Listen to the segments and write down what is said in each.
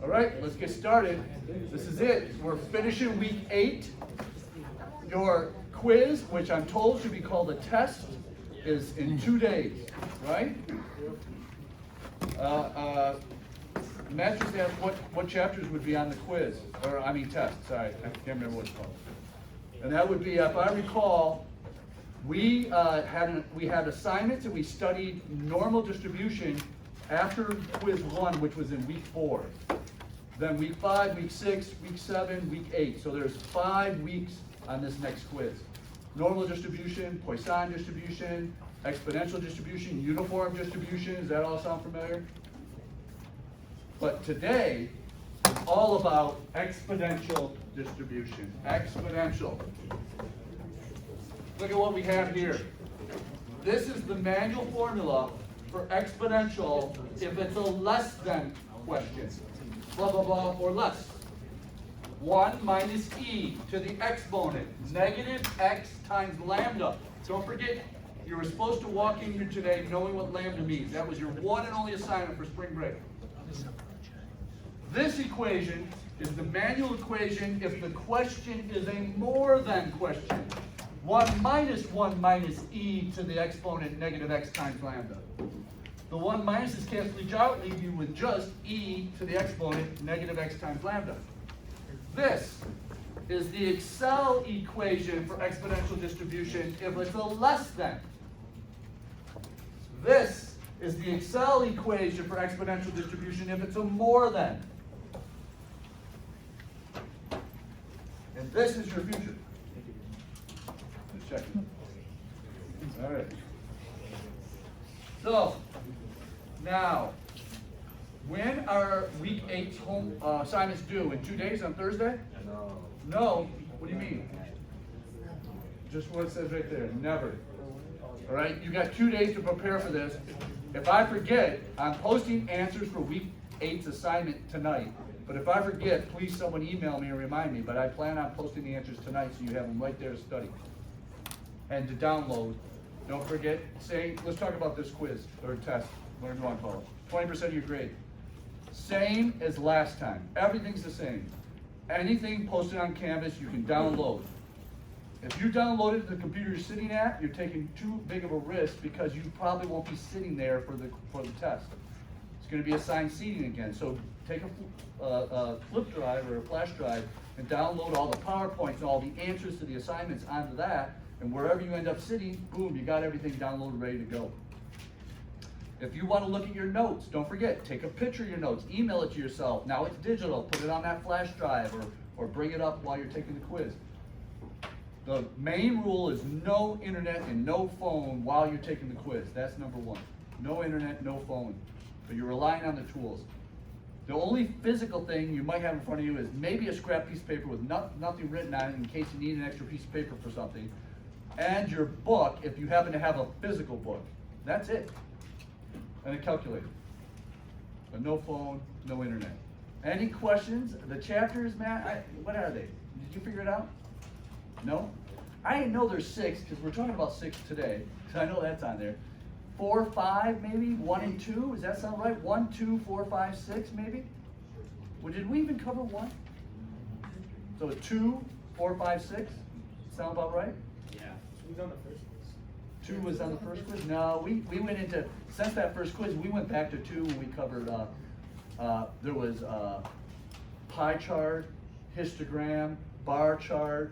All right, let's get started. This is it. We're finishing week 8. Your quiz, which I'm told should be called a test, is in 2 days, right? Matt just asked what chapters would be on the quiz, or I mean test, sorry, I can't remember what it's called. And that would be, if I recall, we had assignments and we studied normal distribution after quiz 1, which was in week 4. Then week 5, week 6, week 7, week 8. So there's 5 weeks on this next quiz. Normal distribution, Poisson distribution, exponential distribution, uniform distribution. Does that all sound familiar? But today is all about exponential distribution. Exponential. Look at what we have here. This is the manual formula for exponential if it's a less than question. Blah, blah, blah, or less. 1 minus e to the exponent, negative x times lambda. Don't forget, you were supposed to walk in here today knowing what lambda means. That was your one and only assignment for spring break. This equation is the manual equation if the question is a more than question. 1 minus e to the exponent, negative x times lambda. The 1 minuses cancel each out, leave you with just e to the exponent, negative x times lambda. This is the Excel equation for exponential distribution if it's a less than. This is the Excel equation for exponential distribution if it's a more than. And this is your future. Just checking. All right. So, now, when are week 8 home assignments due? In 2 days, on Thursday? No. No? What do you mean? Just what it says right there, never. All right, you got 2 days to prepare for this. If I forget, I'm posting answers for week 8's assignment tonight. But if I forget, please someone email me and remind me. But I plan on posting the answers tonight so you have them right there to study. And to download. Don't forget, let's talk about this quiz or test, whatever you want to call it. 20% of your grade. Same as last time. Everything's the same. Anything posted on Canvas you can download. If you download it to the computer you're sitting at, you're taking too big of a risk because you probably won't be sitting there for the test. It's going to be assigned seating again. So take a flip drive or a flash drive and download all the PowerPoints and all the answers to the assignments onto that. And wherever you end up sitting, boom, you got everything downloaded, ready to go. If you want to look at your notes, don't forget, take a picture of your notes, email it to yourself. Now it's digital, put it on that flash drive or bring it up while you're taking the quiz. The main rule is no internet and no phone while you're taking the quiz. That's number 1. No internet, no phone. But you're relying on the tools. The only physical thing you might have in front of you is maybe a scrap piece of paper with nothing written on it in case you need an extra piece of paper for something. And your book, if you happen to have a physical book. That's it. And a calculator. But no phone, no internet. Any questions? The chapters, Matt, what are they? Did you figure it out? No? I didn't know there's 6, because we're talking about 6 today, because I know that's on there. 4, 5, maybe? 1 and 2? Does that sound right? 1, 2, 4, 5, 6, maybe? Well, did we even cover 1? So 2, 4, 5, 6? Sound about right? Yeah. We've done the first quiz. 2 was on the first quiz? No, we went into, since that first quiz, we went back to 2 when we covered, there was pie chart, histogram, bar chart,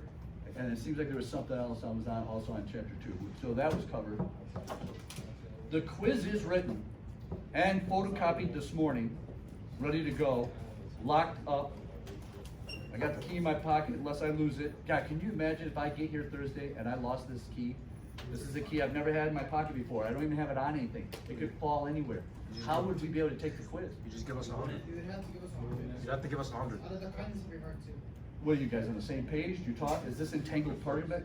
and it seems like there was something else that was also on chapter 2. So that was covered. The quiz is written and photocopied this morning, ready to go, locked up. I got the key in my pocket unless I lose it. God, can you imagine if I get here Thursday and I lost this key? This is a key I've never had in my pocket before. I don't even have it on anything. It could fall anywhere. How would we be able to take the quiz? You just give us 100. You would have to give us 100. You have to give us 100. Out of the kindness of your heart, too. What are you guys on the same page? Do you talk? Is this entangled particles?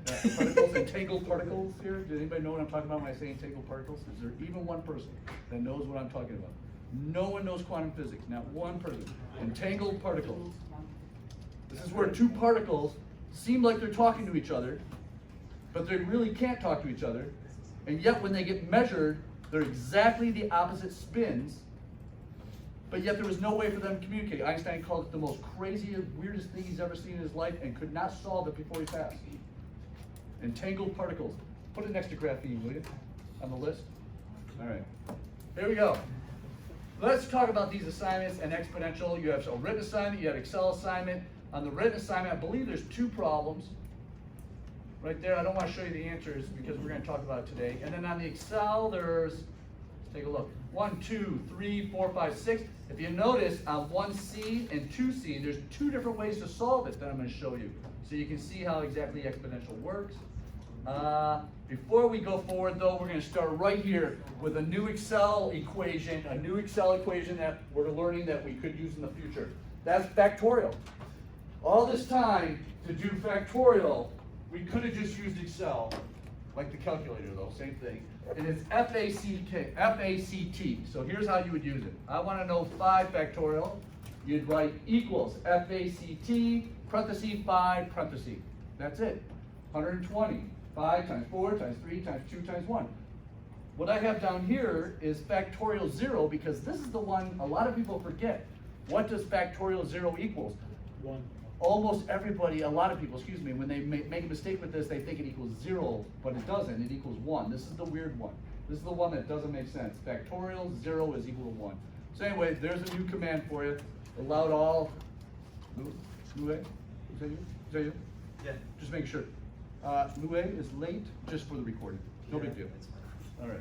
Entangled particles here? Does anybody know what I'm talking about when I say entangled particles? Is there even one person that knows what I'm talking about? No one knows quantum physics. Not one person. Entangled particles. This is where two particles seem like they're talking to each other, but they really can't talk to each other. And yet when they get measured, they're exactly the opposite spins. But yet there was no way for them to communicate. Einstein called it the most craziest, weirdest thing he's ever seen in his life and could not solve it before he passed. Entangled particles. Put it next to graphene, will you? On the list. All right. Here we go. Let's talk about these assignments and exponential. You have a written assignment, you have Excel assignment. On the written assignment, I believe there's 2 problems. Right there, I don't want to show you the answers because we're going to talk about it today. And then on the Excel, there's, let's take a look. 1, 2, 3, 4, 5, 6. If you notice, on 1C and 2C, there's 2 different ways to solve it that I'm going to show you. So you can see how exactly exponential works. Before we go forward though, we're going to start right here with a new Excel equation that we're learning that we could use in the future. That's factorial. All this time to do factorial, we could have just used Excel, like the calculator though, same thing. And it's FACT. So here's how you would use it. I want to know 5 factorial. You'd write equals FACT, parenthesis 5, parenthesis. That's it. 120. 5 times 4 times 3 times 2 times 1. What I have down here is factorial 0 because this is the one a lot of people forget. What does factorial 0 equals? 1. Almost everybody, a lot of people, excuse me, when they make a mistake with this, they think it equals 0, but it doesn't. It equals 1. This is the weird one. This is the one that doesn't make sense. Factorial 0 is equal to 1. So anyway, there's a new command for you. Allowed all. Lue? Is that you? Is that you? Yeah. Just make sure. Lue is late just for the recording. No big deal. All right.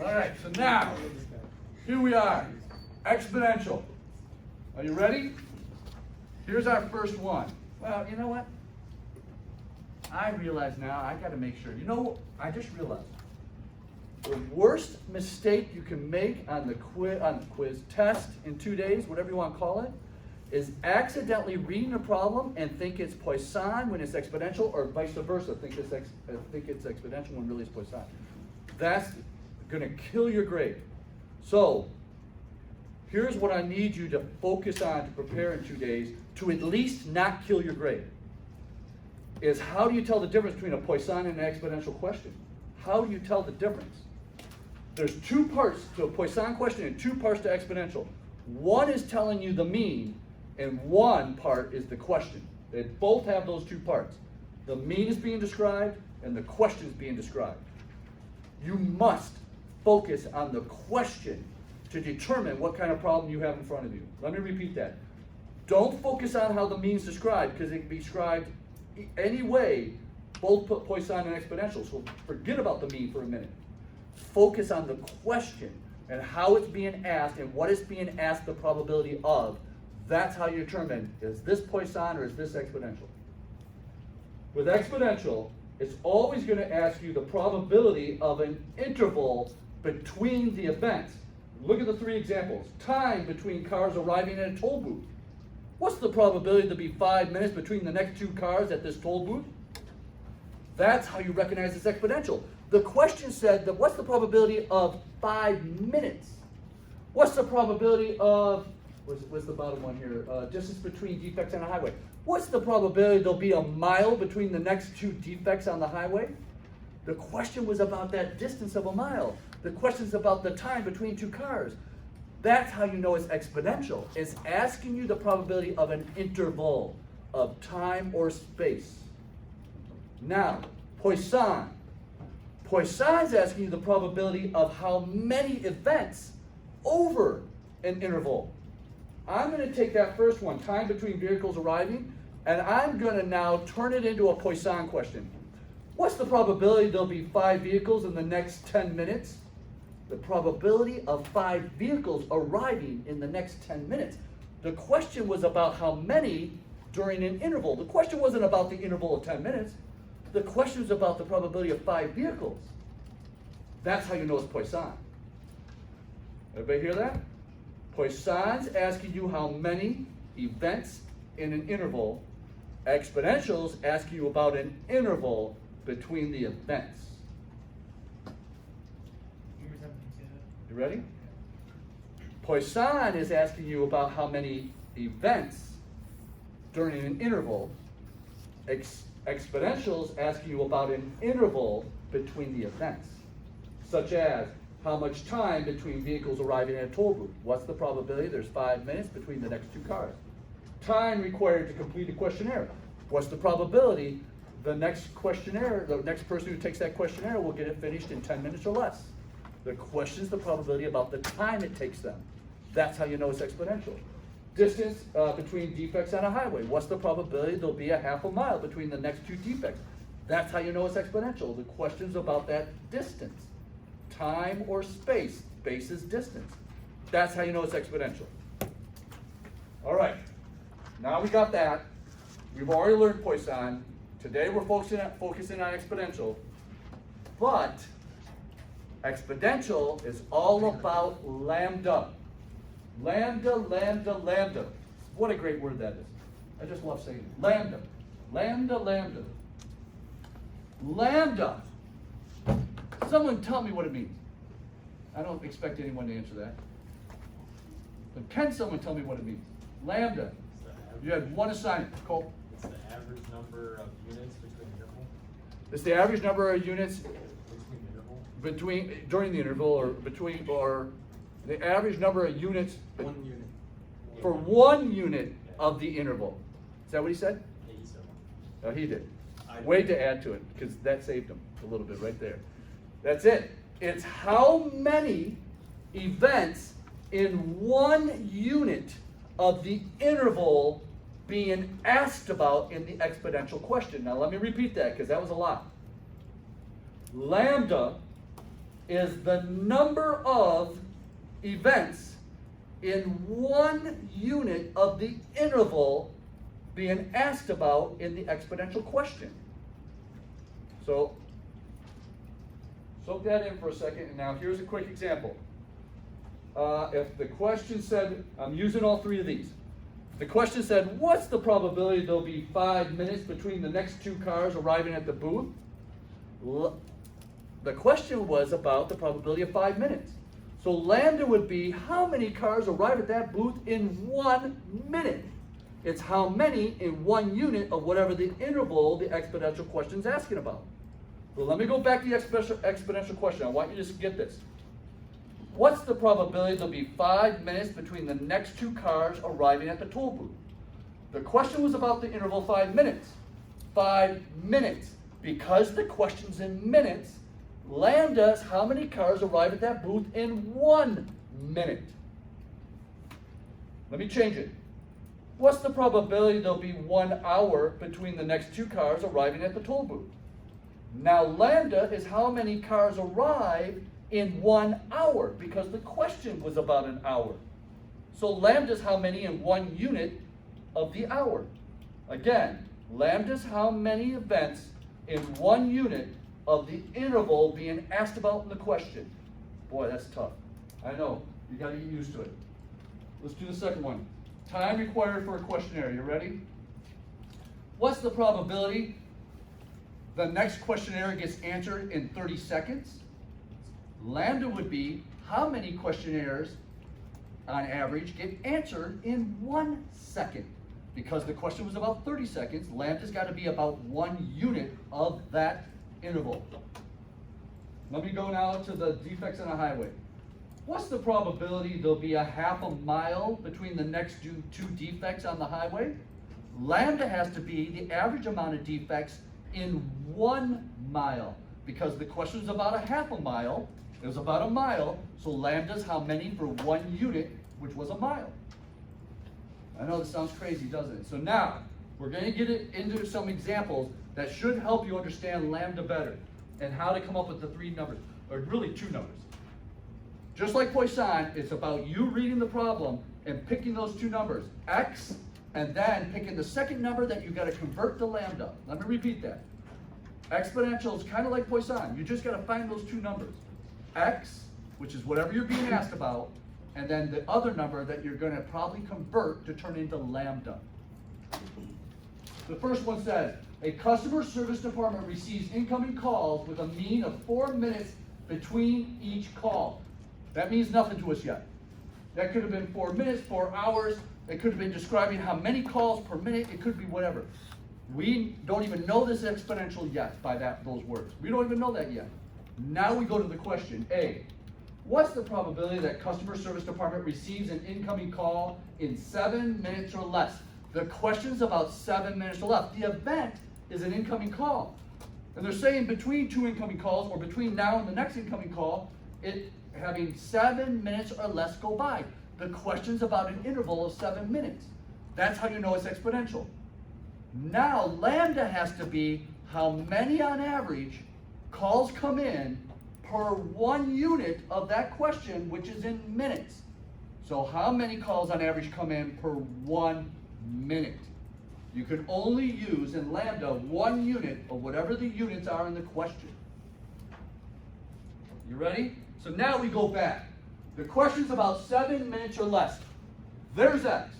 All right, so now, here we are. Exponential. Are you ready? Here's our first one. Well, you know what? I realize now I got to make sure. You know, I just realized the worst mistake you can make on the quiz test in 2 days, whatever you want to call it, is accidentally reading a problem and think it's Poisson when it's exponential, or vice versa, think it's exponential when really it's Poisson. That's going to kill your grade. So here's what I need you to focus on to prepare in 2 days to at least not kill your grade. Is how do you tell the difference between a Poisson and an exponential question? How do you tell the difference? There's 2 parts to a Poisson question and 2 parts to exponential. One is telling you the mean, and one part is the question. They both have those 2 parts. The mean is being described, and the question is being described. You must focus on the question to determine what kind of problem you have in front of you. Let me repeat that. Don't focus on how the mean is described, because it can be described any way, both Poisson and exponential. So forget about the mean for a minute. Focus on the question and how it's being asked and what it's being asked the probability of. That's how you determine, is this Poisson or is this exponential? With exponential, it's always going to ask you the probability of an interval between the events. Look at the 3 examples. Time between cars arriving at a toll booth. What's the probability to be 5 minutes between the next 2 cars at this toll booth? That's how you recognize it's exponential. The question said that what's the probability of 5 minutes? What's the probability of, what's the bottom one here? Distance between defects on a highway. What's the probability there'll be a mile between the next 2 defects on the highway? The question was about that distance of a mile. The question's about the time between 2 cars. That's how you know it's exponential. It's asking you the probability of an interval of time or space. Now, Poisson. Poisson's asking you the probability of how many events over an interval. I'm going to take that first one, time between vehicles arriving, and I'm going to now turn it into a Poisson question. What's the probability there'll be 5 vehicles in the next 10 minutes? The probability of 5 vehicles arriving in the next 10 minutes. The question was about how many during an interval. The question wasn't about the interval of 10 minutes. The question was about the probability of 5 vehicles. That's how you know it's Poisson. Everybody hear that? Poisson's asking you how many events in an interval. Exponentials ask you about an interval between the events. You ready? Poisson is asking you about how many events during an interval. Exponentials asking you about an interval between the events, such as how much time between vehicles arriving at a toll booth? What's the probability there's 5 minutes between the next two cars? Time required to complete a questionnaire. What's the probability the next questionnaire, the next person who takes that questionnaire will get it finished in 10 minutes or less? The question's the probability about the time it takes them. That's how you know it's exponential. Distance between defects on a highway. What's the probability there'll be a half a mile between the next two defects? That's how you know it's exponential. The question's about that distance. Time or space. Space is distance. That's how you know it's exponential. All right. Now we got that. We've already learned Poisson. Today we're focusing on exponential. But exponential is all about lambda. Lambda, lambda, lambda. What a great word that is. I just love saying it. Lambda. Lambda, lambda. Lambda. Someone tell me what it means. I don't expect anyone to answer that. But can someone tell me what it means? Lambda. You had one assignment. Cole. It's the average number of units between interval. It's the average number of units Between interval. during the interval or the average number of units 1 unit. for 1 unit of the interval. Is that what he said? Yeah, he said Oh, he did. I Way did. to add to it, because that saved him a little bit right there. That's it. It's how many events in 1 unit of the interval being asked about in the exponential question. Now let me repeat that, because that was a lot. Lambda is the number of events in 1 unit of the interval being asked about in the exponential question. So, soak that in for a second, and now here's a quick example. If the question said, I'm using all 3 of these. The question said, what's the probability there'll be 5 minutes between the next 2 cars arriving at the booth? The question was about the probability of 5 minutes. So lambda would be how many cars arrive at that booth in 1 minute. It's how many in 1 unit of whatever the interval the exponential question is asking about. Well, let me go back to the exponential question. I want you to just get this. What's the probability there'll be 5 minutes between the next 2 cars arriving at the toll booth? The question was about the interval 5 minutes. 5 minutes. Because the question's in minutes, lambda is how many cars arrive at that booth in 1 minute. Let me change it. What's the probability there'll be 1 hour between the next 2 cars arriving at the toll booth? Now lambda is how many cars arrive in 1 hour, because the question was about an hour. So lambda is how many in 1 unit of the hour. Again, lambda is how many events in 1 unit of the interval being asked about in the question. Boy, that's tough. I know, you gotta get used to it. Let's do the second one. Time required for a questionnaire, you ready? What's the probability the next questionnaire gets answered in 30 seconds? Lambda would be how many questionnaires on average get answered in 1 second. Because the question was about 30 seconds, lambda's got to be about 1 unit of that interval. Let me go now to the defects on a highway. What's the probability there'll be a half a mile between the next 2 defects on the highway? Lambda has to be the average amount of defects in 1 mile. Because the question was about a half a mile, it was about a mile, so lambda's how many for 1 unit, which was a mile. I know this sounds crazy, doesn't it? So now, we're going to get into some examples that should help you understand lambda better and how to come up with the 3 numbers, or really 2 numbers. Just like Poisson, it's about you reading the problem and picking those 2 numbers, x, and then picking the second number that you got to convert to lambda. Let me repeat that. Exponential is kind of like Poisson. You just got to find those 2 numbers. X, which is whatever you're being asked about, and then the other number that you're going to probably convert to turn into lambda. The first one says, a customer service department receives incoming calls with a mean of 4 minutes between each call. That means nothing to us yet. That could have been 4 minutes, 4 hours. It could have been describing how many calls per minute. It could be whatever. We don't even know this exponential yet by those words. We don't even know that yet. Now we go to the question. A, What's the probability that customer service department receives an incoming call in 7 minutes or less? The question's about 7 minutes or less. The event is an incoming call. And they're saying between 2 incoming calls or between now and the next incoming call, it having 7 minutes or less go by. The question's about an interval of 7 minutes. That's how you know it's exponential. Now, lambda has to be how many on average calls come in per 1 unit of that question, which is in minutes. So how many calls on average come in per 1 minute? You can only use in lambda 1 unit of whatever the units are in the question. You ready? So now we go back. The question's about 7 minutes or less. There's x.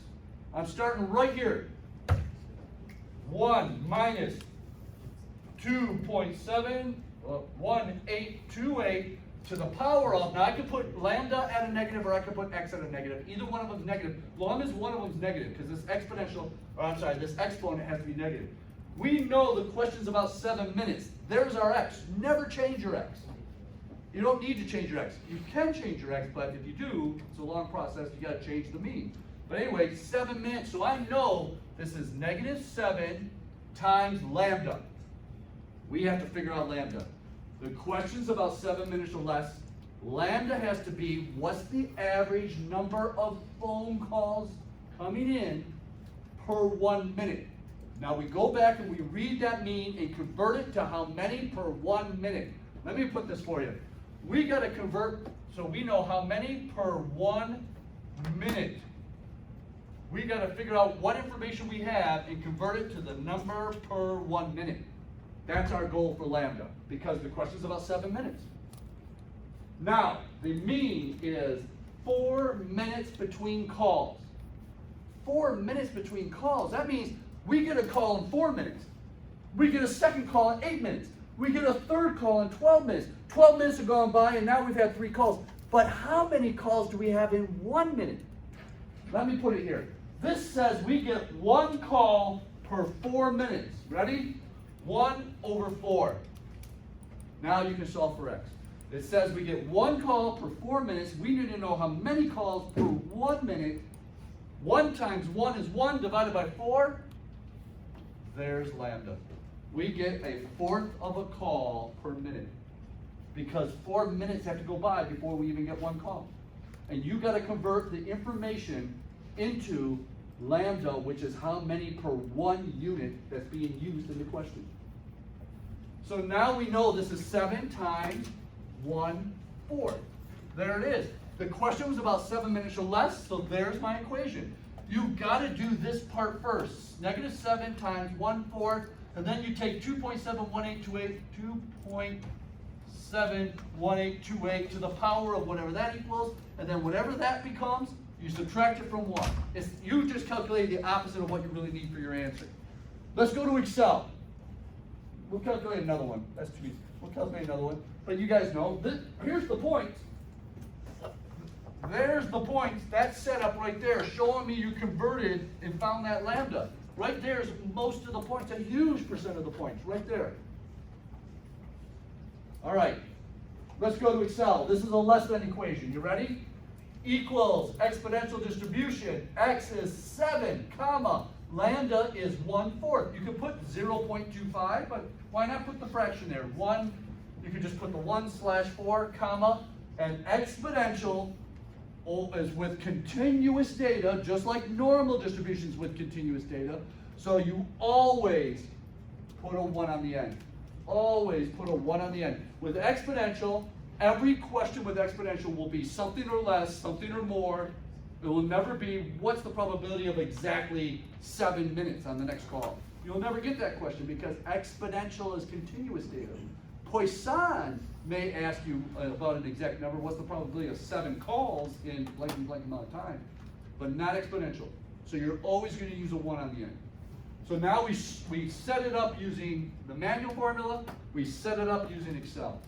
I'm starting right here. 1 minus 2.71828 to the power of, now I could put lambda at a negative or I could put x at a negative. Either one of them is negative, as long as one of them is negative, because this exponential, or I'm sorry, this exponent has to be negative. We know the question's about 7 minutes. There's our x. Never change your x. You don't need to change your x. You can change your x, but if you do, it's a long process. You got to change the mean. But anyway, 7 minutes. So I know this is -7 times lambda. We have to figure out lambda. The question's about 7 minutes or less. Lambda has to be what's the average number of phone calls coming in per 1 minute. Now we go back and we read that mean and convert it to how many per 1 minute. Let me put this for you. We got to convert so we know how many per 1 minute. We got to figure out what information we have and convert it to the number per 1 minute. That's our goal for lambda, because the question's about 7 minutes. Now, the mean is 4 minutes between calls. 4 minutes between calls. That means we get a call in 4 minutes. We get a second call in 8 minutes. We get a third call in 12 minutes. 12 minutes have gone by and now we've had 3 calls. But how many calls do we have in 1 minute? Let me put it here. This says we get 1 call per 4 minutes. Ready? 1 over 4. Now you can solve for x. It says we get 1 call per 4 minutes. We need to know how many calls per 1 minute. 1 times 1 is 1 divided by 4. There's lambda. We get 1/4 of a call per minute, because 4 minutes have to go by before we even get 1 call. And you got to convert the information into lambda, which is how many per 1 unit that's being used in the question. So now we know this is 7 times 1/4. There it is. The question was about 7 minutes or less, so there's my equation. You've got to do this part first. -7 times 1/4, and then you take 2.71828, 2.71828 to the power of whatever that equals, and then whatever that becomes, you subtract it from 1. You just calculated the opposite of what you really need for your answer. Let's go to Excel. We'll calculate another one. That's too easy. We'll calculate another one. But you guys know, here's the point. There's the point. That setup right there, showing me you converted and found that lambda. Right there is most of the points, a huge percent of the points, right there. All right, let's go to Excel. This is a less than equation. You ready? Equals exponential distribution. X is 7, comma, lambda is 1/4. You could put 0.25, but why not put the fraction there? 1, you could just put the 1/4, comma, and exponential is with continuous data, just like normal distributions with continuous data. So you always put a 1 on the end. Always put a 1 on the end. With exponential, every question with exponential will be something or less, something or more. It will never be, what's the probability of exactly 7 minutes on the next call? You'll never get that question because exponential is continuous data. Poisson may ask you about an exact number, what's the probability of 7 calls in blank amount of time, but not exponential. So you're always going to use a 1 on the end. So now we set it up using the manual formula, we set it up using Excel.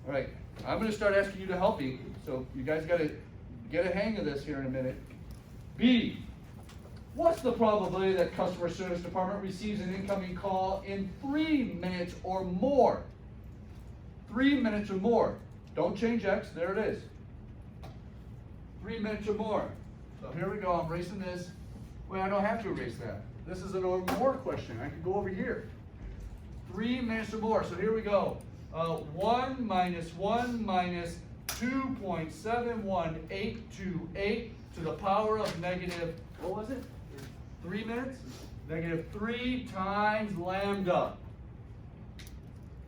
All right, I'm going to start asking you to help me, so you guys got to get a hang of this here in a minute. B, what's the probability that customer service department receives an incoming call in 3 minutes or more? 3 minutes or more. Don't change X, there it is. 3 minutes or more. So here we go, I'm erasing this. Well, I don't have to erase that. This is an or more question, I can go over here. 3 minutes or more, so here we go. 1 minus 2.71828 to the power of negative, what was it? 3 minutes? Negative 3 times lambda.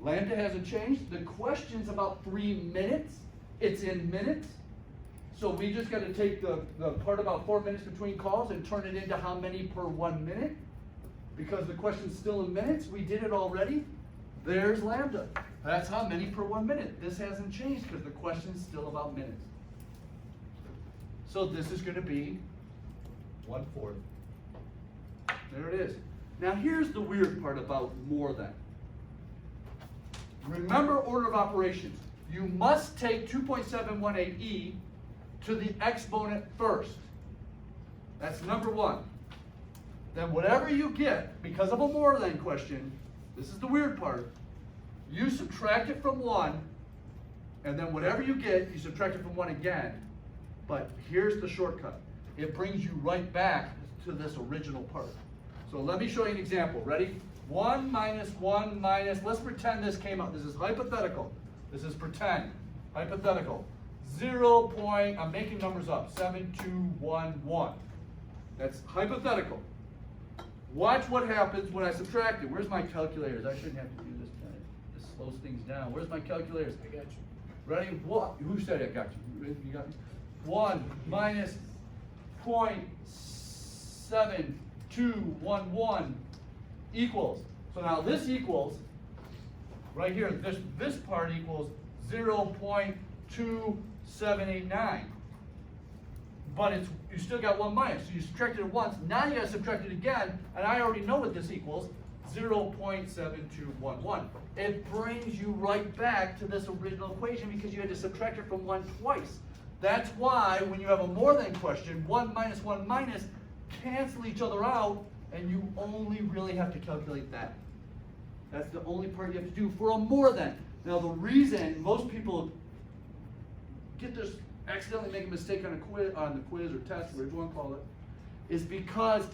Lambda hasn't changed. The question's about 3 minutes. It's in minutes. So we just got to take the part about 4 minutes between calls and turn it into how many per 1 minute. Because the question's still in minutes. We did it already. There's lambda. That's how many per 1 minute. This hasn't changed because the question's still about minutes. So this is going to be 1/4. There it is. Now here's the weird part about more than. Remember order of operations. You must take 2.718e to the exponent first. That's number one. Then whatever you get, because of a more than question, this is the weird part, you subtract it from 1, and then whatever you get, you subtract it from 1 again. But here's the shortcut. It brings you right back to this original part. So let me show you an example. Ready? 1 minus 1 minus, let's pretend this came out. This is hypothetical. This is pretend. Hypothetical. 0. I'm making numbers up. 7211. That's hypothetical. Watch what happens when I subtract it. Where's my calculators? I shouldn't have to do this tonight. This slows things down. Where's my calculators? I got you. Ready? What? Who said I got you? You got me? 1 minus 0.7211 equals. So now this equals, right here, this part equals 0.2789. But you still got 1 minus, so you subtracted it once, now you gotta subtract it again, and I already know what this equals, 0.7211. It brings you right back to this original equation because you had to subtract it from 1 twice. That's why when you have a more than question, 1 minus cancel each other out, and you only really have to calculate that. That's the only part you have to do for a more than. Now the reason most people get this, accidentally make a mistake on the quiz or test, whatever you want to call it, is because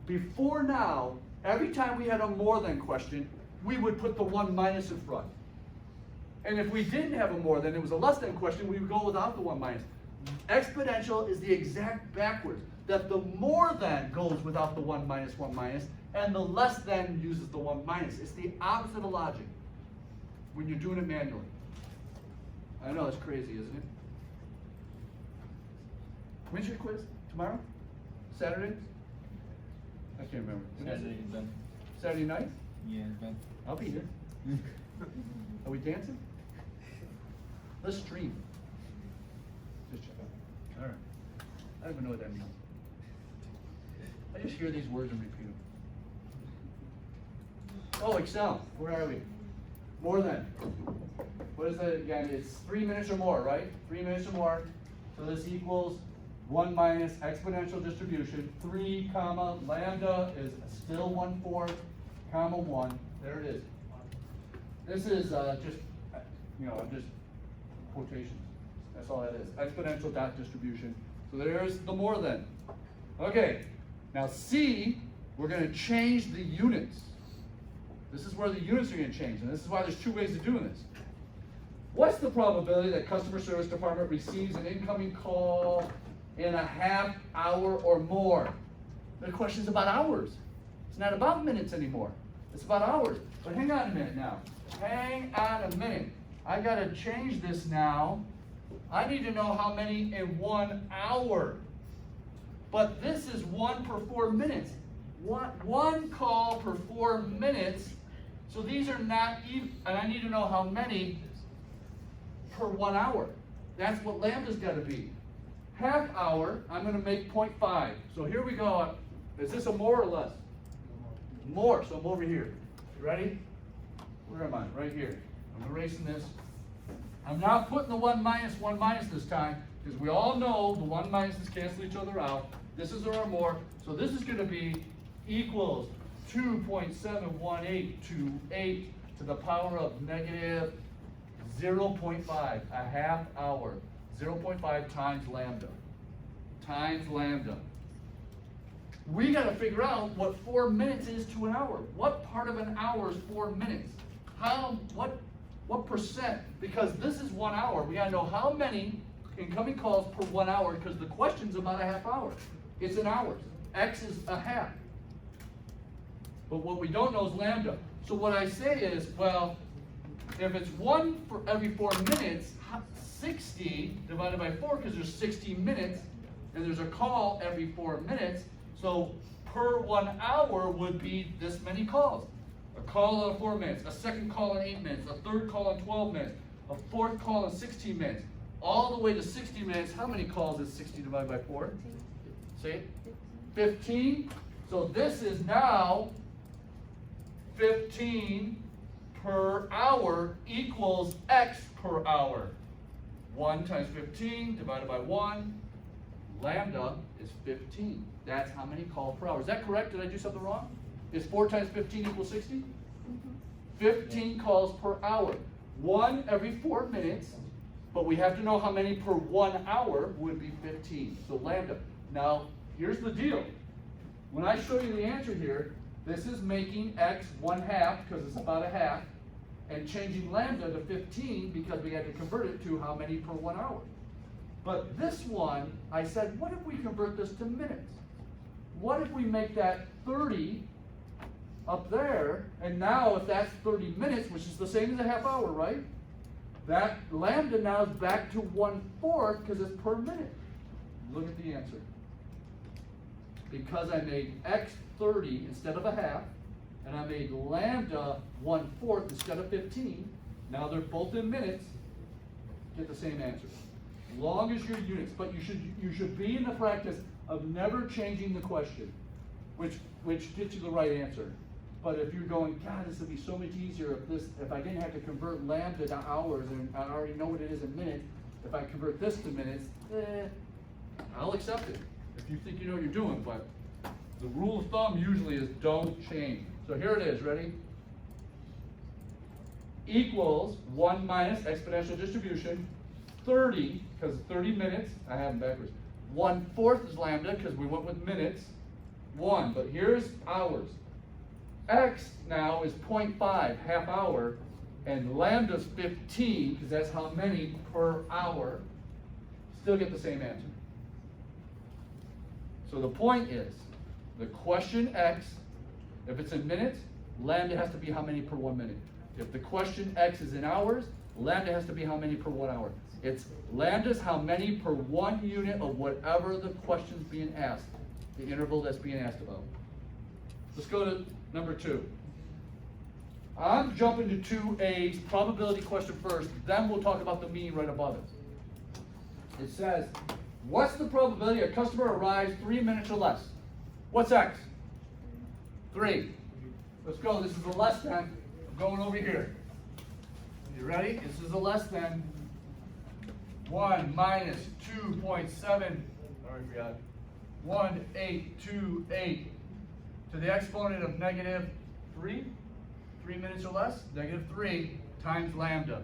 before now, every time we had a more than question, we would put the 1 minus in front. And if we didn't have a more than, it was a less than question, we would go without the 1 minus. Exponential is the exact backwards, that the more than goes without the 1 minus, and the less than uses the 1 minus. It's the opposite of logic when you're doing it manually. I know, it's crazy, isn't it? When's your quiz? Tomorrow? Saturday? I can't remember. When is it? Saturday, Ben. Saturday night? Yeah, Ben. I'll be here. Are we dancing? Let's stream. Just check out. All right. I don't even know what that means. I just hear these words and repeat them. Oh, Excel. Where are we? More than. What is that again? It's 3 minutes or more, right? 3 minutes or more. So this equals 1 minus exponential distribution. 3 comma lambda is still 1/4 comma 1. There it is. This is just, I'm just quotations. That's all that is. Exponential dot distribution. So there's the more than. Okay. Now C, we're going to change the units. This is where the units are going to change, and this is why there's 2 ways of doing this. What's the probability that customer service department receives an incoming call in a half hour or more? The question's about hours. It's not about minutes anymore. It's about hours. But hang on a minute now. Hang on a minute. I got to change this now. I need to know how many in 1 hour. But this is 1 per 4 minutes. One call per 4 minutes. So these are not even, and I need to know how many per 1 hour. That's what lambda's got to be. Half hour, I'm going to make 0.5. So here we go. Is this a more or less? More. So I'm over here. You ready? Where am I? Right here. I'm erasing this. I'm not putting the 1 minus this time, because we all know the 1 minuses cancel each other out. This is our more. So this is going to be equals 2.71828 to the power of negative 0.5, a half hour. 0.5 times lambda. Times lambda. We gotta figure out what 4 minutes is to an hour. What part of an hour is 4 minutes? What percent? Because this is 1 hour. We gotta know how many incoming calls per 1 hour, because the question's about a half hour. It's an hour. X is a half. But what we don't know is lambda. So what I say is, well, if it's 1 for every 4 minutes, 60 divided by 4, because there's 60 minutes, and there's a call every 4 minutes, so per 1 hour would be this many calls. A call in 4 minutes, a second call in 8 minutes, a third call in 12 minutes, a fourth call in 16 minutes, all the way to 60 minutes. How many calls is 60 divided by 4? Say it. 15. So this is now 15 per hour equals X per hour. 1 times 15 divided by 1, lambda is 15. That's how many calls per hour. Is that correct? Did I do something wrong? Is 4 times 15 equals 60? 15 calls per hour. 1 every 4 minutes, but we have to know how many per 1 hour would be 15. So lambda. Now, here's the deal. When I show you the answer here, this is making X 1/2, because it's about a half, and changing lambda to 15 because we had to convert it to how many per 1 hour. But this one, I said, what if we convert this to minutes? What if we make that 30 up there, and now if that's 30 minutes, which is the same as a half hour, right? That lambda now is back to 1/4 because it's per minute. Look at the answer. Because I made X 30 instead of a half, and I made lambda 1/4 instead of 15, now they're both in minutes, get the same answer. As long as your units, but you should be in the practice of never changing the question, which gets you the right answer. But if you're going, God, this would be so much easier if I didn't have to convert lambda to hours, and I already know what it is in minutes, if I convert this to minutes, I'll accept it if you think you know what you're doing, but the rule of thumb usually is don't change. So here it is, ready? Equals 1 minus exponential distribution, 30, because 30 minutes, I have them backwards. 1/4 is lambda, because we went with minutes, 1, but here's hours. X now is 0.5, half hour, and lambda's 15, because that's how many per hour. Still get the same answer. So the point is, the question X, if it's in minutes, lambda has to be how many per 1 minute. If the question X is in hours, lambda has to be how many per 1 hour. It's lambda's how many per 1 unit of whatever the question's being asked, the interval that's being asked about. Let's go to number 2. I'm jumping to 2A's probability question first, then we'll talk about the mean right above it. It says, what's the probability a customer arrives 3 minutes or less? What's X? 3. Let's go. This is a less than. I'm going over here. You ready? This is a less than. 1 minus 2.7. Sorry, I forgot. 1828 to the exponent of negative 3. 3 minutes or less. Negative 3 times lambda.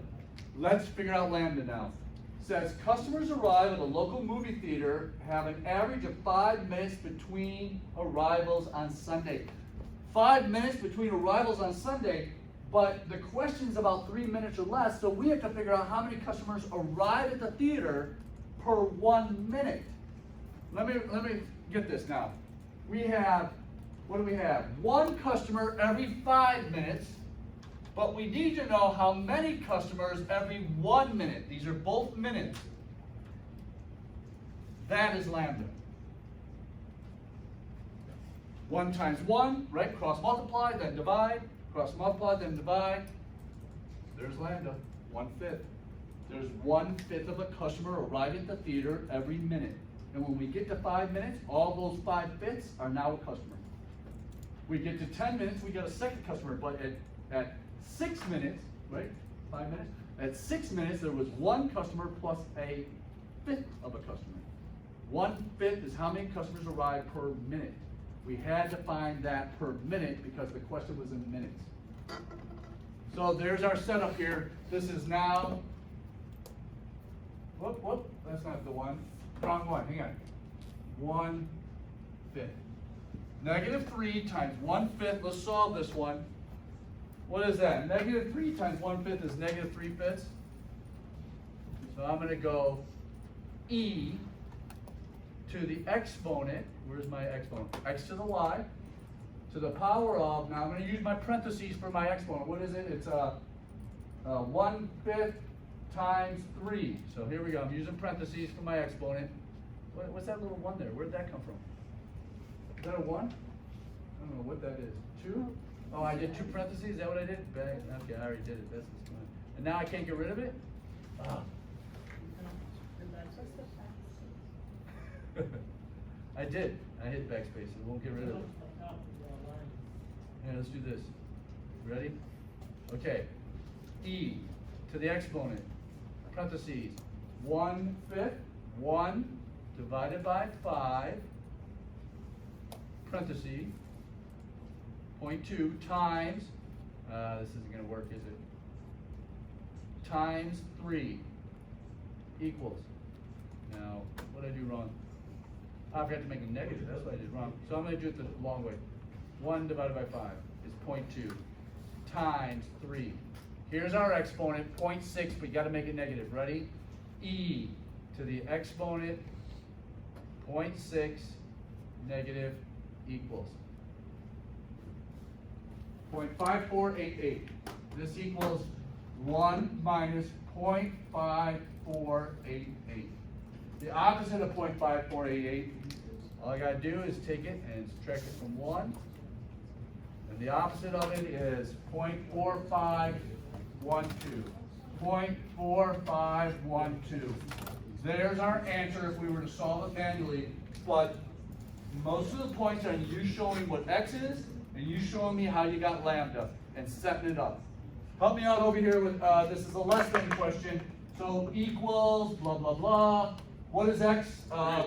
Let's figure out lambda now. Says customers arrive at a local movie theater have an average of 5 minutes between arrivals on Sunday. 5 minutes between arrivals on Sunday, but the question's about 3 minutes or less, so we have to figure out how many customers arrive at the theater per 1 minute. Let me get this now. We have, what do we have? 1 customer every 5 minutes. But we need to know how many customers every 1 minute. These are both minutes. That is lambda. 1 times 1, right? Cross multiply, then divide. Cross multiply, then divide. There's lambda, 1/5. There's 1/5 of a customer arriving at the theater every minute. And when we get to 5 minutes, all those 5/5 are now a customer. We get to 10 minutes, we get a second customer, but at 6 minutes, right? 5 minutes. At 6 minutes, there was 1 customer plus a 1/5 of a customer. 1/5 is how many customers arrive per minute. We had to find that per minute because the question was in minutes. So there's our setup here. This is now, whoop, that's not the one. Wrong one, hang on. 1/5. -3 times 1/5, let's solve this one. What is that? -3 times 1/5 is -3/5. So I'm gonna go e to the exponent, where's my exponent? X to the y, to the power of, now I'm gonna use my parentheses for my exponent. What is it? It's 1/5 times 3. So here we go, I'm using parentheses for my exponent. What's that little one there? Where did that come from? Is that a 1? I don't know what that is. 2? Oh, I did 2 parentheses, is that what I did? Okay, I already did it, that's fine. And now I can't get rid of it? Ah. I did. I hit backspace. It won't get rid of it. Yeah, let's do this. Ready? Okay. E to the exponent. Parentheses. 1/5. 1 divided by 5. Parentheses. 0.2 times. This isn't going to work, is it? Times 3 equals. Now, what did I do wrong? I forgot to make a negative, that's what I did wrong. So I'm gonna do it the long way. 1 divided by 5 is 0.2 times 3. Here's our exponent, 0.6, but you gotta make it negative. Ready? E to the exponent, 0.6 negative equals 0.5488. This equals 1 minus 0.5488. The opposite of 0.5488, all I gotta do is take it and subtract it from 1. And the opposite of it is 0.4512. 0.4512. There's our answer if we were to solve it manually, but most of the points are you showing what x is, and you showing me how you got lambda, and setting it up. Help me out over here with, this is a less than question, so equals, blah, blah, blah. What is x on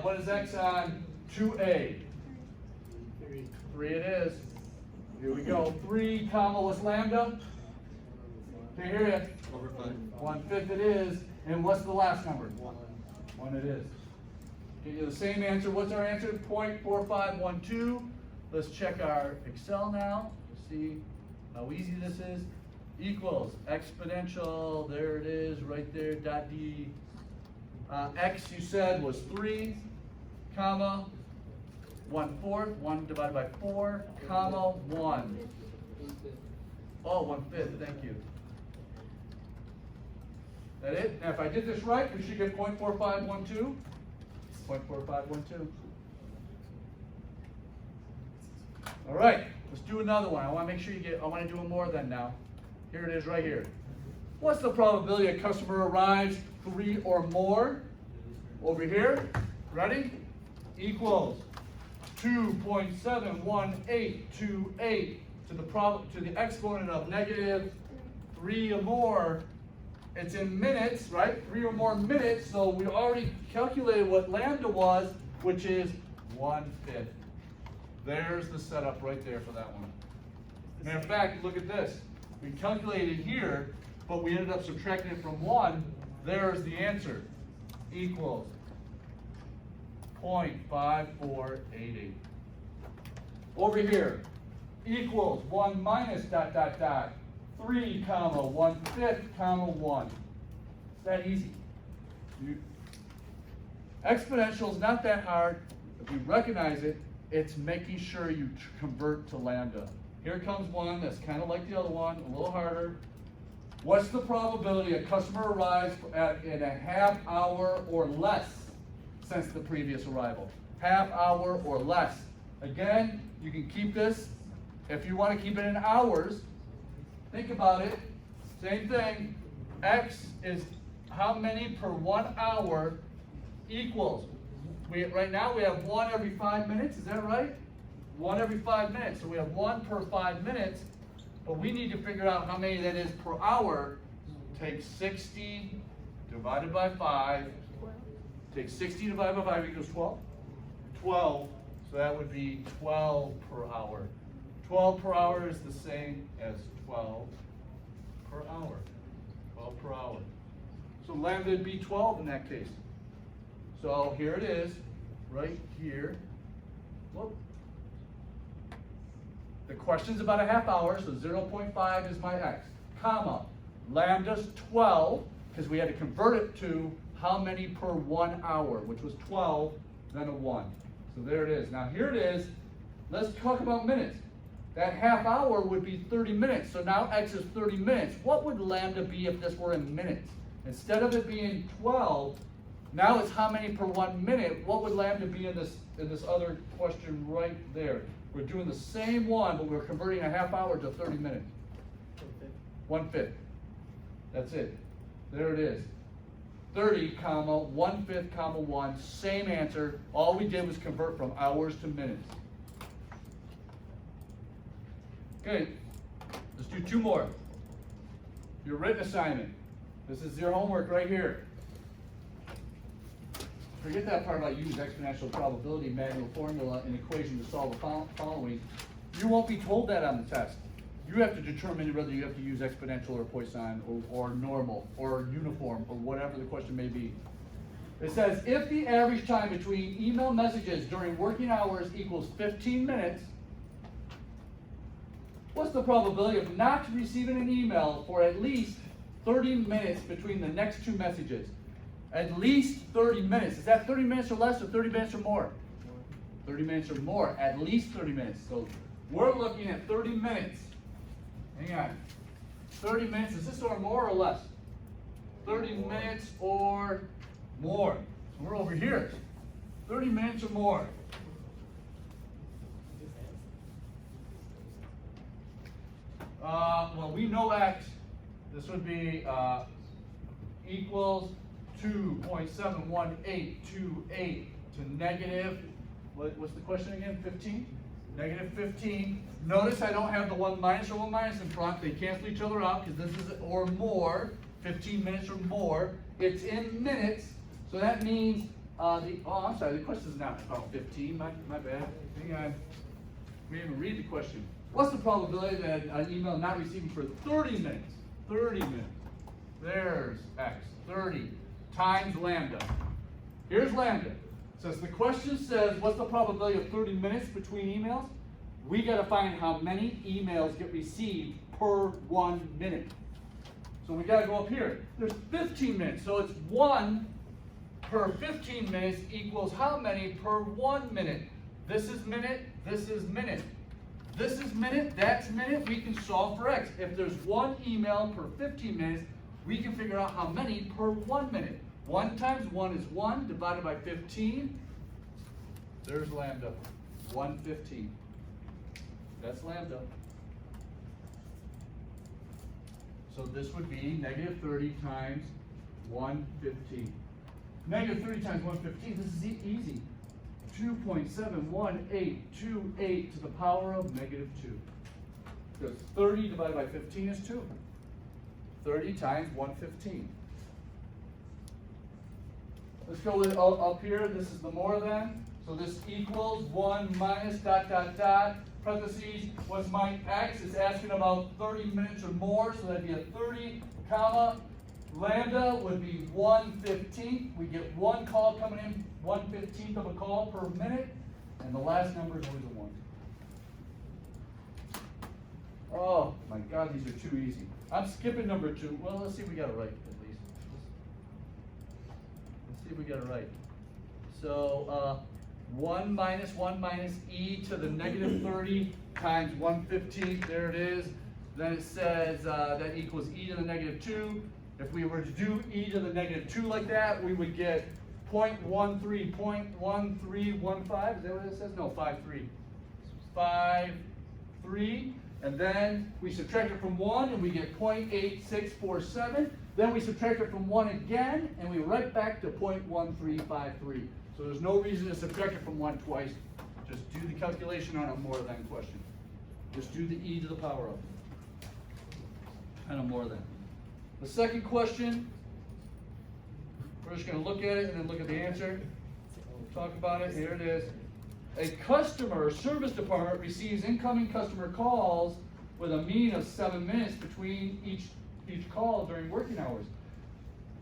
2a? 3 it is. Here we go. 3 comma, what's lambda? Can't hear you. Over 5. 1/5 it is. And what's the last number? 1 it is. Get you the same answer. What's our answer? 0.4512. Let's check our Excel now. See how easy this is. Equals exponential. There it is, right there. Dot D. X you said was 3, comma, 1/4, 1 divided by 4, comma, 1. Oh, 1/5, thank you. That it? Now if I did this right, we should get 0.4512. 0.4512. All right, let's do another one. I want to make sure you get, I want to do more than now. Here it is right here. What's the probability a customer arrives 3 or more? Over here, ready? Equals 2.71828 to the exponent of -3 or more. It's in minutes, right? 3 or more minutes, so we already calculated what lambda was, which is 1/5. There's the setup right there for that one. Matter of fact, look at this. We calculated here, but we ended up subtracting it from 1. There's the answer. Equals 0.5488. Over here, equals 1 minus ... 3 comma 1/5 comma 1. It's that easy. Exponential is not that hard. If you recognize it, it's making sure you convert to lambda. Here comes one that's kind of like the other one, a little harder. What's the probability a customer arrives in a half hour or less since the previous arrival? Half hour or less. Again, you can keep this. If you want to keep it in hours, think about it. Same thing. X is how many per 1 hour equals. Right now we have 1 every 5 minutes. Is that right? 1 every 5 minutes. So we have 1 per 5 minutes. But we need to figure out how many that is per hour. Take 60 divided by 5. Take 60 divided by 5 equals 12. 12. So that would be 12 per hour. 12 per hour is the same as 12 per hour. 12 per hour. So lambda would be 12 in that case. So here it is, right here. Whoop. The question's about a half hour, so 0.5 is my x, comma, lambda's 12, because we had to convert it to how many per 1 hour, which was 12, then a 1. So there it is. Now here it is. Let's talk about minutes. That half hour would be 30 minutes. So now x is 30 minutes. What would lambda be if this were in minutes? Instead of it being 12, now it's how many per 1 minute. What would lambda be in this other question right there? We're doing the same one, but we're converting a half hour to 30 minutes. 1/5. That's it. There it is. 30, comma, 1/5, comma, 1. Same answer. All we did was convert from hours to minutes. Okay, let's do 2 more. Your written assignment. This is your homework right here. Forget that part about use exponential probability manual formula and equation to solve the following. You won't be told that on the test. You have to determine whether you have to use exponential or Poisson or normal or uniform or whatever the question may be. It says if the average time between email messages during working hours equals 15 minutes, what's the probability of not receiving an email for at least 30 minutes between the next 2 messages? At least 30 minutes. Is that 30 minutes or less or 30 minutes or more? 30 minutes or more. At least 30 minutes. So we're looking at 30 minutes. Hang on. 30 minutes. Is this or more or less? 30 minutes or more. So we're over here. 30 minutes or more. Well, we know x. This would be equals 2.71828 to negative, what's the question again, 15? Negative 15. Notice I don't have the 1 minus or 1 minus in front. They cancel each other out because this is or more, 15 minutes or more. It's in minutes, so that means, I'm sorry, the question is not about 15, my bad. Hang on, we didn't even read the question. What's the probability that an email not receiving for 30 minutes? 30 minutes. There's x, 30 times lambda. Here's lambda. Since the question says, what's the probability of 30 minutes between emails? We got to find how many emails get received per 1 minute. So we got to go up here. There's 15 minutes, so it's 1 per 15 minutes equals how many per 1 minute? This is minute, this is minute. This is minute, that's minute. We can solve for x. If there's 1 email per 15 minutes, we can figure out how many per 1 minute. 1 times 1 is 1 divided by 15. There's lambda. 1/15. That's lambda. So this would be negative 30 times 1/15. Negative 30 times 1/15, this is easy. 2.71828 to the power of negative 2. Because 30 divided by 15 is 2. 30 times 1/15. Let's go with up here. This is the more than. So this equals 1 minus ... Parentheses, what's my x? It's asking about 30 minutes or more, so that'd be a 30, comma. Lambda would be 1/15. We get 1 call coming in, 1/15 of a call per minute, and the last number is always a 1. Oh my God, these are too easy. I'm skipping number 2. Well, let's see if we got it right at least. Let's see if we got it right. So 1 minus e to the negative 30 times 1/15. There it is. Then it says that equals e to the negative 2. If we were to do e to the negative 2 like that, we would get 0.13, 0.1315. Is that what it says? No, 5.3. 5.3. And then we subtract it from 1 and we get 0.8647. Then we subtract it from 1 again and we right back to 0.1353. So there's no reason to subtract it from 1 twice. Just do the calculation on a more than question. Just do the e to the power of and a more than. The second question, we're just going to look at it and then look at the answer. We'll talk about it. Here it is. A customer service department receives incoming customer calls with a mean of 7 minutes between each each call during working hours.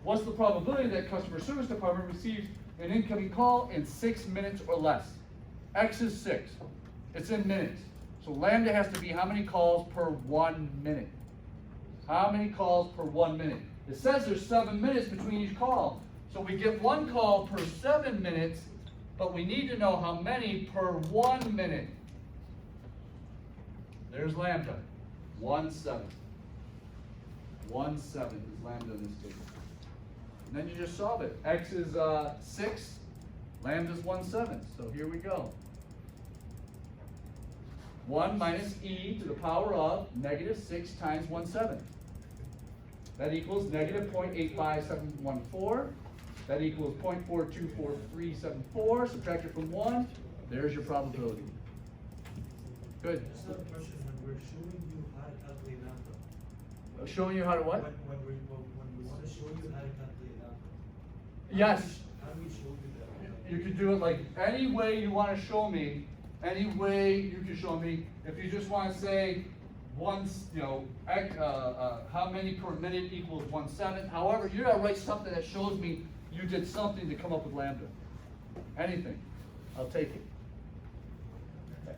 What's the probability that customer service department receives an incoming call in 6 minutes or less? X is 6. It's in minutes. So lambda has to be how many calls per 1 minute? How many calls per 1 minute? It says there's 7 minutes between each call. So we get 1 call per 7 minutes, but we need to know how many per 1 minute. There's lambda. 1/7. 1/7 is lambda in this case. And then you just solve it. X is 6, lambda is 1/7. So here we go. 1 minus e to the power of -6 times 1/7. That equals -0.85714. That equals 0.424374. Subtract it from 1. There's your probability. Good. Just a question, when we're showing you how to calculate lambda. Showing you how to what? When we want to show you how to calculate lambda. Yes. How do we show you that? You could do it like any way you want to show me. Any way you can show me. If you just want to say once, how many per minute equals 1/7. However, you gotta write something that shows me you did something to come up with lambda. Anything, I'll take it.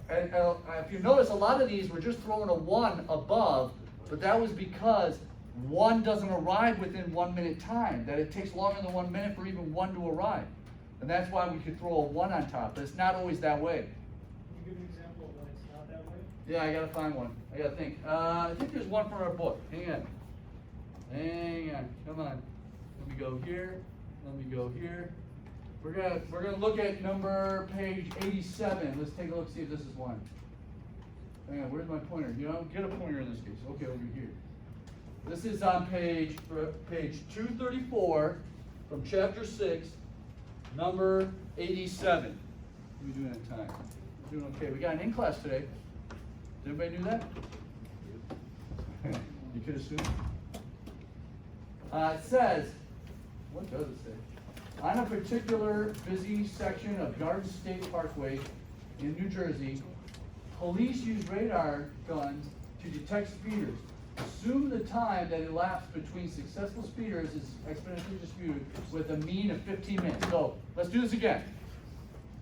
And if you notice, a lot of these we're just throwing a 1 above, but that was because 1 doesn't arrive within 1 minute time. That it takes longer than 1 minute for even 1 to arrive, and that's why we could throw a 1 on top. But it's not always that way. Can you give an example of when it's not that way? Yeah, I gotta find one. I gotta think. I think there's one from our book. Hang on. Come on. Let me go here. Let me go here. We're gonna look at page 87. Let's take a look, see if this is one. Hang on, where's my pointer? You don't get a pointer in this case. Okay, over here. This is on page 234 from chapter 6, number 87. What are we doing in time? We're doing okay. We got an in class today. Did everybody do that? You could assume. It says, what does it say? On a particular busy section of Garden State Parkway in New Jersey, police use radar guns to detect speeders. Assume the time that elapsed between successful speeders is exponentially disputed with a mean of 15 minutes. So let's do this again.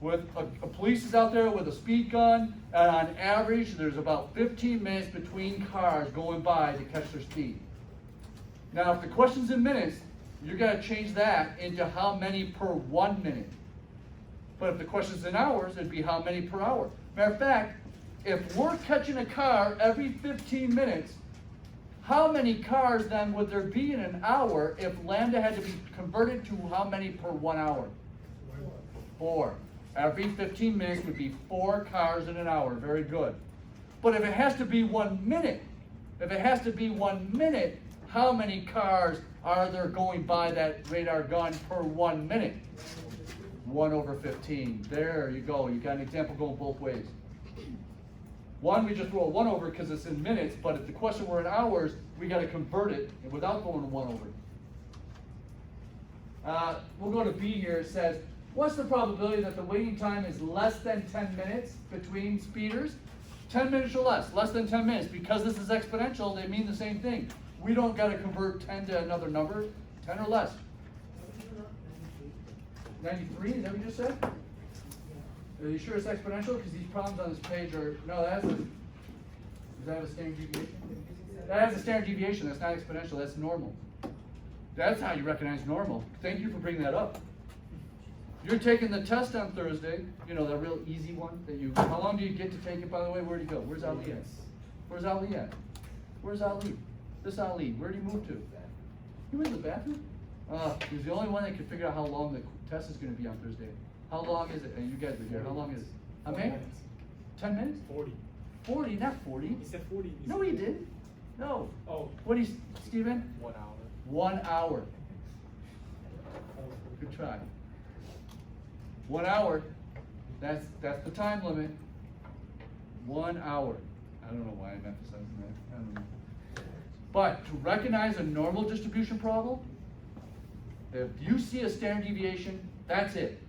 With a police is out there with a speed gun, and on average, there's about 15 minutes between cars going by to catch their speed. Now, if the question's in minutes, you're gonna change that into how many per 1 minute. But if the question's in hours, it'd be how many per hour. Matter of fact, if we're catching a car every 15 minutes, how many cars then would there be in an hour if lambda had to be converted to how many per 1 hour? 4. Every 15 minutes would be 4 cars in an hour. Very good. But if it has to be 1 minute, how many cars are there going by that radar gun per 1 minute? 1/15. There you go. You got an example going both ways. One, we just throw a 1 over because it's in minutes, but if the question were in hours, we got to convert it without going a 1 over. We'll go to B here. It says, what's the probability that the waiting time is less than 10 minutes between speeders? 10 minutes or less than 10 minutes. Because this is exponential, they mean the same thing. We don't got to convert 10 to another number, 10 or less. 93, is that what you just said? Are you sure it's exponential? Because these problems on this page are, no, does that have a standard deviation? That has a standard deviation, that's not exponential, that's normal. That's how you recognize normal. Thank you for bringing that up. You're taking the test on Thursday, that real easy one how long do you get to take it, by the way? Where'd he go? Where's Ali at? Where's Ali at? Where's Ali? This Ali, where'd he move to? He went to the bathroom? He's the only one that can figure out how long the test is gonna be on Thursday. How long is it? And you guys were here, how long is it? How many? 10 minutes? 40. 40, not 40. He said 40. No, he didn't. No. Oh. What do you, Steven? 1 hour. 1 hour. Good try. 1 hour. That's the time limit. 1 hour. I don't know why I'm emphasizing that. I don't know. But to recognize a normal distribution problem, if you see a standard deviation, that's it.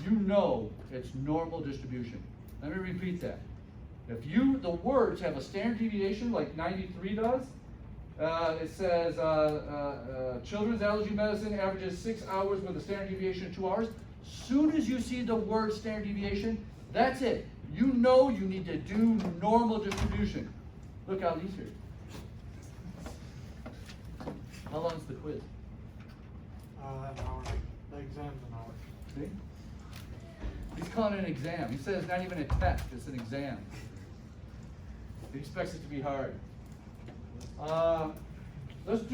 You know it's normal distribution. Let me repeat that. If the words have a standard deviation like 93 does, It says, children's allergy medicine averages 6 hours with a standard deviation of 2 hours. Soon as you see the word standard deviation, that's it. You know you need to do normal distribution. Look how these here. How long is the quiz? An hour, the exam's an hour. See? He's calling it an exam. He says it's not even a test, it's an exam. He expects it to be hard. Let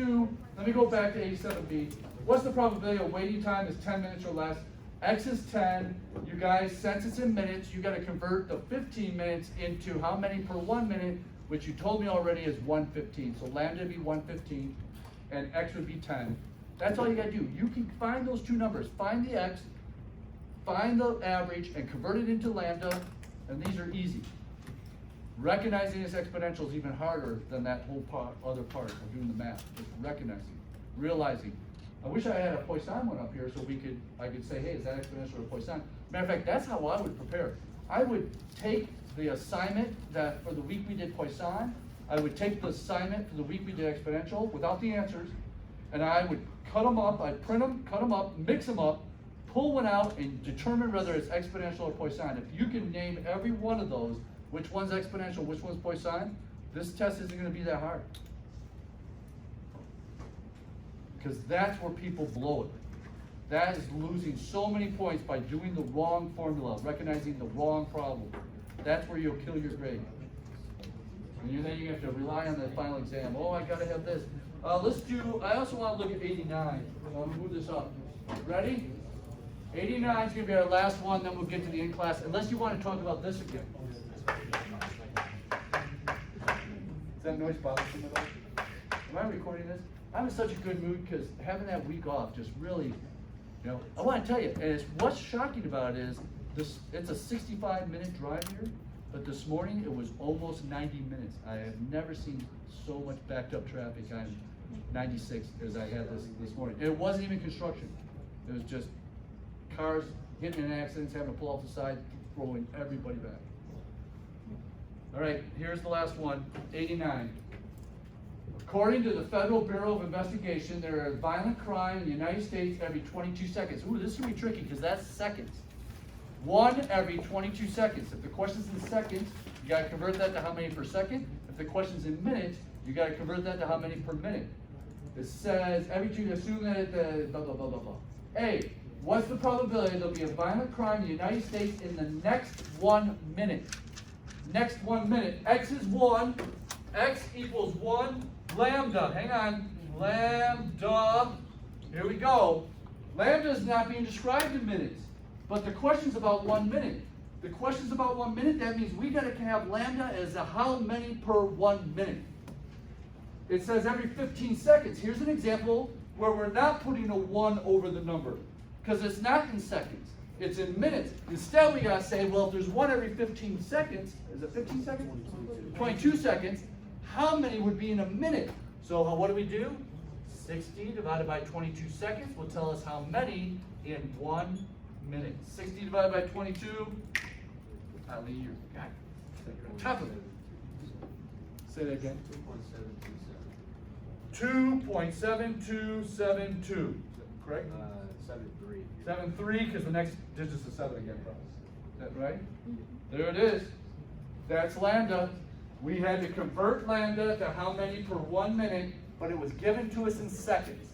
me go back to 87B. What's the probability of waiting time is 10 minutes or less? X is 10. You guys, since it's in minutes, you got to convert the 15 minutes into how many per 1 minute, which you told me already is 115. So lambda would be 115 and X would be 10. That's all you got to do. You can find those two numbers. Find the X, find the average, and convert it into lambda, and these are easy. Recognizing this exponential is even harder than that whole other part of doing the math. Just recognizing, realizing. I wish I had a Poisson one up here so I could say, hey, is that exponential or Poisson? Matter of fact, that's how I would prepare. I would take the assignment that for the week we did Poisson, I would take the assignment for the week we did exponential without the answers, and I would cut them up, I'd print them, cut them up, mix them up, pull one out, and determine whether it's exponential or Poisson. If you can name every one of those, which one's exponential, which one's Poisson, this test isn't going to be that hard. Because that's where people blow it. That is losing so many points by doing the wrong formula, recognizing the wrong problem. That's where you'll kill your grade. And then you have to rely on the final exam. Oh, I gotta have this. I also want to look at 89. I'm gonna move this up. Ready? 89 is gonna be our last one, then we'll get to the in-class, unless you want to talk about this again. Is that noise bothering at all? Am I recording this? I'm in such a good mood because having that week off just really, I want to tell you, and what's shocking about it is it's a 65-minute drive here, but this morning it was almost 90 minutes. I have never seen so much backed up traffic on 96 as I had this morning. And it wasn't even construction. It was just cars getting in accidents, having to pull off the side, throwing everybody back. All right, here's the last one, 89. According to the Federal Bureau of Investigation, there are violent crime in the United States every 22 seconds. Ooh, this is gonna be tricky because that's seconds. 1 every 22 seconds. If the question's in seconds, you gotta convert that to how many per second. If the question's in minutes, you gotta convert that to how many per minute. It says every two, assume that blah, blah, blah, blah, blah. A, what's the probability there'll be a violent crime in the United States in the next 1 minute? Next 1 minute. X is 1. X equals 1. Lambda, hang on. Lambda. Here we go. Lambda is not being described in minutes, but the question's about 1 minute. The question's about 1 minute. That means we got to have lambda as a how many per 1 minute. It says every 15 seconds. Here's an example where we're not putting a 1 over the number because it's not in seconds. It's in minutes. Instead, we got to say, well, if there's 1 every 15 seconds, is it 15 seconds? 22 seconds. How many would be in a minute? So what do we do? 60 divided by 22 seconds will tell us how many in 1 minute. 60 divided by 22, Ali, you're on top of it. Say that again. 2.7272. Correct? 73. 73, because the next digit's a 7 again, probably. Is that right? There it is. That's lambda. We had to convert lambda to how many per 1 minute, but it was given to us in seconds.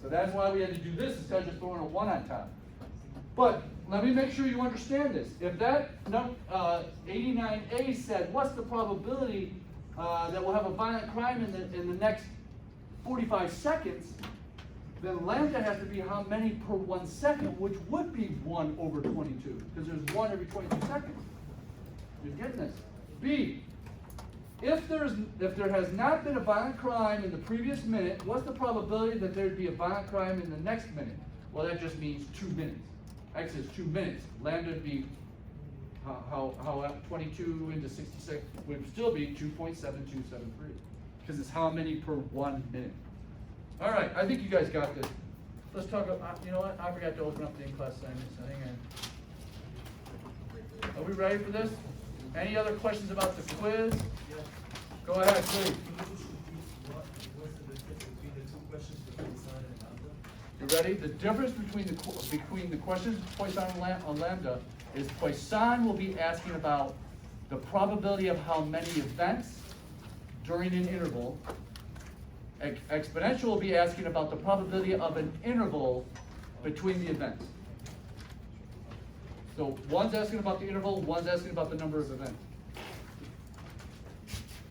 So that's why we had to do this instead of just throwing a 1 on top. But let me make sure you understand this. If that 89A said, what's the probability that we'll have a violent crime in the next 45 seconds, then lambda has to be how many per 1 second, which would be 1 over 22, because there's 1 every 22 seconds. You're getting this? B, if there has not been a violent crime in the previous minute, what's the probability that there'd be a violent crime in the next minute? Well, that just means 2 minutes. X is 2 minutes. Lambda would be how 22 into 66 would still be 2.7273, because it's how many per 1 minute. All right, I think you guys got this. Let's talk about, you know what? I forgot to open up the in-class assignments, so hang on. Are we ready for this? Any other questions about the quiz? Go ahead, please. ready? The difference between the questions Poisson and Lambda is Poisson will be asking about the probability of how many events during an interval. Exponential will be asking about the probability of an interval between the events. So one's asking about the interval, one's asking about the number of events.